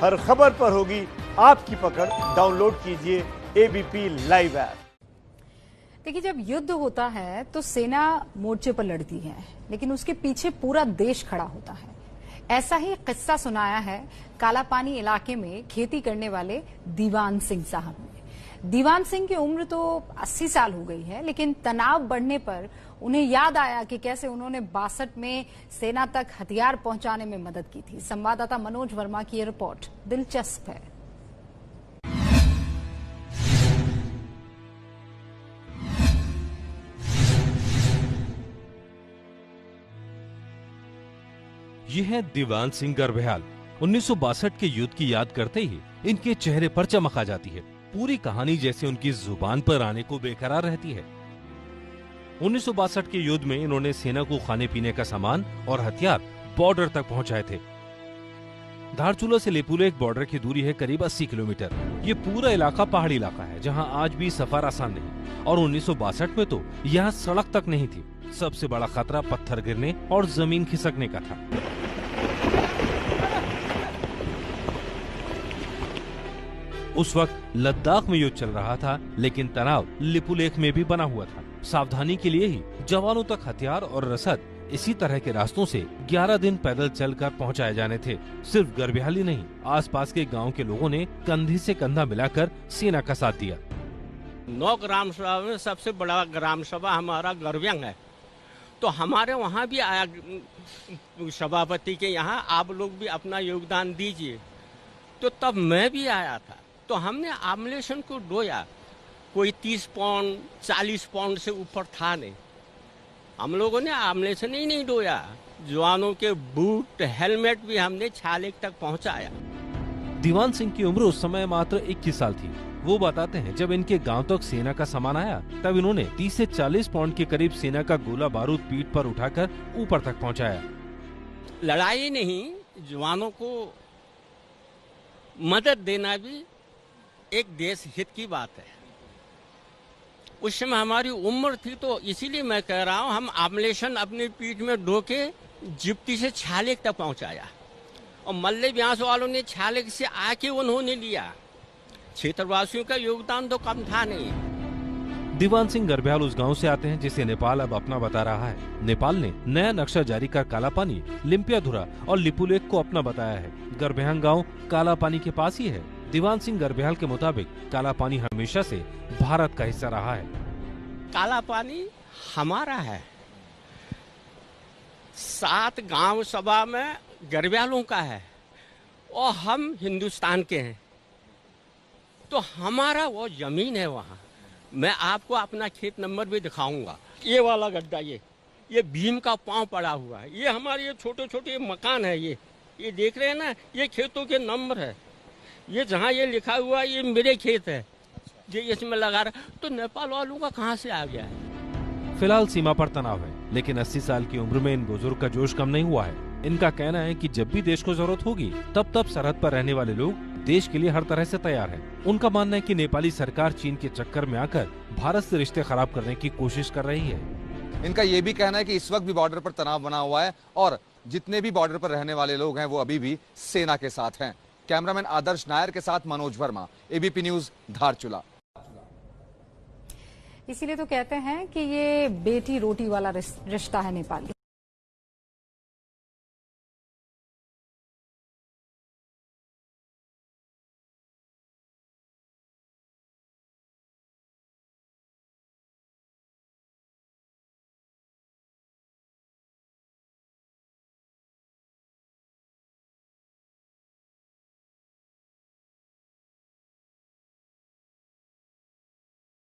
हर खबर पर होगी आपकी पकड़। डाउनलोड कीजिए एबीपी लाइव ऐप। देखिए, जब युद्ध होता है तो सेना मोर्चे पर लड़ती है, लेकिन उसके पीछे पूरा देश खड़ा होता है। ऐसा ही किस्सा सुनाया है कालापानी इलाके में खेती करने वाले दीवान सिंह साहब ने। दीवान सिंह की उम्र तो 80 साल हो गई है, लेकिन तनाव बढ़ने पर उन्हें याद आया कि कैसे उन्होंने 62 में सेना तक हथियार पहुंचाने में मदद की थी। संवाददाता मनोज वर्मा की यह रिपोर्ट दिलचस्प है। ये है दीवान सिंह गर्भयाल। 1962 के युद्ध की याद करते ही इनके चेहरे पर चमक आ जाती है। पूरी कहानी जैसे उनकी जुबान पर आने को बेकरार रहती है। 1962 के युद्ध में इन्होंने सेना को खाने पीने का सामान और हथियार बॉर्डर तक पहुंचाए थे। धारचूला से लेपुलेख बॉर्डर की दूरी है करीब 80 किलोमीटर। ये पूरा इलाका पहाड़ी इलाका है, जहां आज भी सफर आसान नहीं। और 1962 में तो यहाँ सड़क तक नहीं थी। सबसे बड़ा खतरा पत्थर गिरने और जमीन खिसकने का था। उस वक्त लद्दाख में युद्ध चल रहा था, लेकिन तनाव लिपुलेख में भी बना हुआ था। सावधानी के लिए ही जवानों तक हथियार और रसद इसी तरह के रास्तों से 11 दिन पैदल चलकर पहुंचाए जाने थे। सिर्फ गर्भयाल ही नहीं, आसपास के गांव के लोगों ने कंधे से कंधा मिलाकर सेना का साथ दिया। 9 ग्राम सभा में सबसे बड़ा ग्राम सभा हमारा गर्व्यंग है, तो हमारे वहाँ भी आया सभापति के यहाँ, आप लोग भी अपना योगदान दीजिए। तो तब मैं भी आया था, तो हमने आमलेशन को डोया। कोई 30 पाउंड 40 पाउंड से ऊपर था नहीं। हम लोगों ने आमलेशन ही नहीं डोया। जवानों के बूट हेलमेट भी हमने छालेक तक पहुंचाया। दीवान सिंह की उम्र उस समय मात्र 21 साल थी। वो बताते हैं, जब इनके गांव तक सेना का सामान आया, तब इन्होंने 30 से 40 पाउंड के करीब सेना का गोला बारूद पीठ पर उठाकर ऊपर तक पहुंचाया। लड़ाई नहीं, जवानों को मदद देना भी एक देश हित की बात है। उस समय हमारी उम्र थी, तो इसीलिए मैं कह रहा हूँ, हम आमलेशन अपनी पीठ में ढो के जिप्टी से छालेक तक पहुंचाया। और मल्ले व्यास वालों ने छालेक से आके उन्होंने लिया। क्षेत्रवासियों का योगदान तो कम था नहीं। दीवान सिंह गर्भयाल उस गांव से आते हैं जिसे नेपाल अब अपना बता रहा है। नेपाल ने नया नक्शा जारी कर कालापानी, लिम्पियाधुरा और लिपुलेख को अपना बताया है। गर्भयाल गांव कालापानी के पास ही है। दीवान सिंह गर्भयाल के मुताबिक कालापानी हमेशा से भारत का हिस्सा रहा है। कालापानी हमारा है। 7 गांव सभा में गर्भयालों का है और हम हिंदुस्तान के हैं, तो हमारा वो जमीन है वहाँ। मैं आपको अपना खेत नंबर भी दिखाऊंगा। ये वाला गड्ढा, ये भीम का पांव पड़ा हुआ है। ये हमारे ये छोटे छोटे मकान है, ये देख रहे हैं ना, ये खेतों के नंबर है। ये जहाँ ये लिखा हुआ है, ये मेरे खेत है, ये इसमें लगा रहा। तो नेपाल वालों का कहाँ से आ गया है? फिलहाल सीमा पर तनाव है, लेकिन 80 साल की उम्र में इन बुजुर्ग का जोश कम नहीं हुआ है। इनका कहना है कि जब भी देश को जरूरत होगी, तब सरहद पर रहने वाले लोग देश के लिए हर तरह से तैयार हैं। उनका मानना है कि नेपाली सरकार चीन के चक्कर में आकर भारत से रिश्ते खराब करने की कोशिश कर रही है। इनका ये भी कहना है कि इस वक्त भी बॉर्डर पर तनाव बना हुआ है और जितने भी बॉर्डर पर रहने वाले लोग हैं वो अभी भी सेना के साथ हैं। कैमरामैन आदर्श नायर के साथ मनोज वर्मा, एबीपी न्यूज, धारचूला। इसीलिए तो कहते हैं कि ये बेटी रोटी वाला रिश्ता है नेपाली।